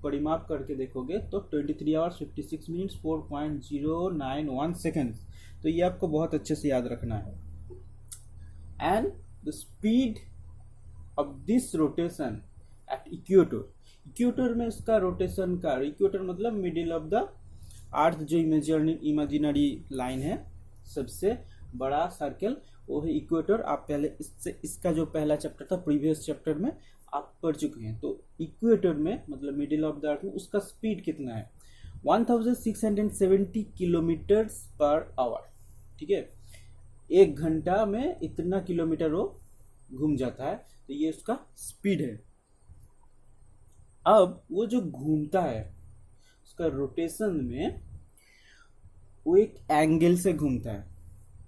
परिमाप करके देखोगे तो 23 आवर्स 56 मिनट्स 4.091 सेकेंड्स। तो ये आपको बहुत अच्छे से याद रखना है। And the speed of this rotation at equator, equator में उसका रोटेशन का, इक्वेटर मतलब मिडिल ऑफ द अर्थ, जो इमेजिनरी लाइन है, सबसे बड़ा सर्कल वो है इक्वेटर। आप पहले इसका जो पहला चैप्टर था प्रीवियस चैप्टर में आप पढ़ चुके हैं। तो इक्वेटर में मतलब मिडिल ऑफ द अर्थ में उसका स्पीड कितना है, 1670 किलोमीटर्स पर आवर। ठीक है, 1 घंटा में इतना किलोमीटर वो घूम जाता है, तो ये उसका स्पीड है। अब वो जो घूमता है उसका रोटेशन में वो एक एंगल से घूमता है,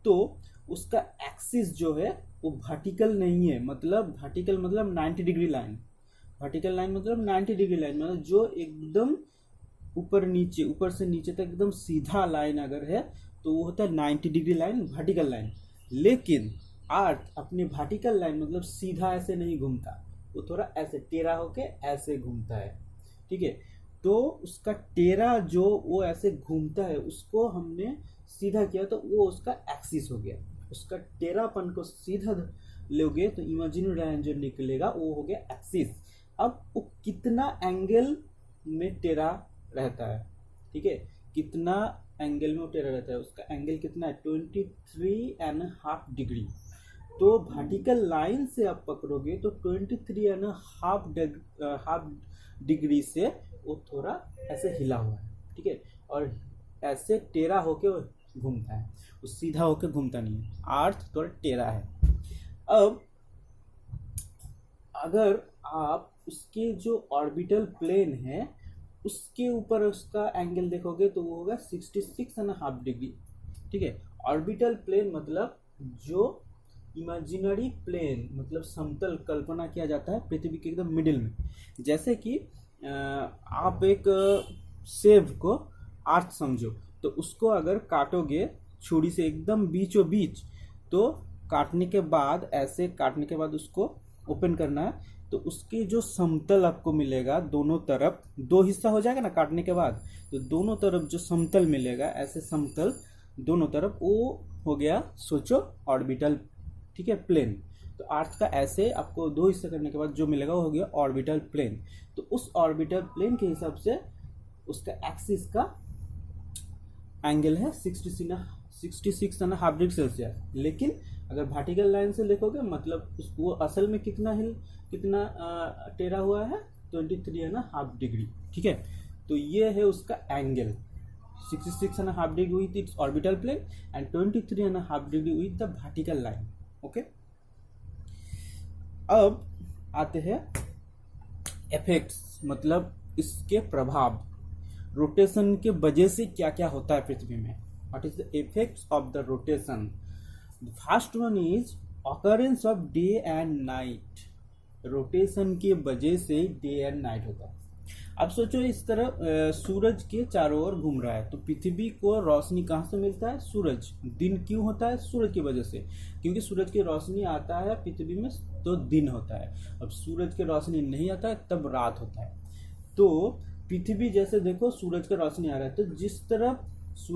तो उसका एक्सिस जो है वो वर्टिकल नहीं है। मतलब वर्टिकल मतलब 90 डिग्री लाइन, वर्टिकल लाइन मतलब 90 डिग्री लाइन, मतलब जो एकदम ऊपर से नीचे तक एकदम सीधा लाइन अगर है तो वो होता है 90 डिग्री लाइन, वर्टिकल लाइन। लेकिन अर्थ अपने वर्टिकल लाइन मतलब सीधा ऐसे नहीं घूमता, वो थोड़ा ऐसे टेढ़ा होके ऐसे घूमता है। ठीक है, तो उसका टेढ़ा जो वो ऐसे घूमता है उसको हमने सीधा किया तो वो उसका एक्सिस हो गया। उसका टेढ़ापन को सीधा लोगे तो इमेजिनरी लाइन जो निकलेगा वो हो गया एक्सिस। अब वो कितना एंगल में टेढ़ा रहता है, ठीक है, कितना एंगल में वो टेढ़ा रहता है, उसका एंगल कितना है 23.5 डिग्री। तो वर्टिकल लाइन से आप पकड़ोगे तो 23.5 डिग्री से वो थोड़ा ऐसे हिला हुआ है। ठीक है, और ऐसे टेढ़ा होके वो घूमता है, वो सीधा होके घूमता नहीं है, अर्थ थोड़ा टेढ़ा है। अब अगर आप उसके जो ऑर्बिटल प्लेन है उसके ऊपर उसका एंगल देखोगे तो वो होगा 66.5 डिग्री। ठीक है, ऑर्बिटल प्लेन मतलब जो इमेजिनरी प्लेन मतलब समतल कल्पना किया जाता है पृथ्वी के एकदम मिडिल में। जैसे कि आप एक सेब को अर्थ समझो, तो उसको अगर काटोगे छुरी से एकदम बीचों बीच, तो काटने के बाद ऐसे काटने के बाद उसको ओपन करना है तो उसके जो समतल आपको मिलेगा दोनों तरफ, दो हिस्सा हो जाएगा ना काटने के बाद, तो दोनों तरफ जो समतल मिलेगा ऐसे समतल दोनों तरफ, वो हो गया सोचो ऑर्बिटल। ठीक है, प्लेन। तो अर्थ का ऐसे आपको दो हिस्से करने के बाद जो मिलेगा वो हो गया ऑर्बिटल प्लेन। तो उस ऑर्बिटल प्लेन के हिसाब से उसका एक्सिस का एंगल है 66.5 डिग्री सेल्सियस। लेकिन अगर वर्टिकल लाइन से देखोगे मतलब वो असल में कितना टेढ़ा हुआ है 23.5 डिग्री। ठीक है, तो ये है उसका angle 66.5 degree with its orbital plane and 23.5 degree with the vertical line. Okay, अब आते हैं इफेक्ट्स, मतलब इसके प्रभाव, रोटेशन के वजह से क्या क्या होता है पृथ्वी में। What is the effects of the rotation. The first one is occurrence of day and night. Rotation की वजह से डे एंड नाइट होता है। अब सोचो इस तरह सूरज के चारों ओर घूम रहा है, तो पृथ्वी को रोशनी कहाँ से मिलता है, सूरज। दिन क्यों होता है, सूरज की वजह से, क्योंकि सूरज की रोशनी आता है पृथ्वी में तो दिन होता है। अब सूरज की रोशनी नहीं आता है तब रात होता है। तो पृथ्वी जैसे देखो सूरज का रोशनी आ रहा है, तो जिस तरफ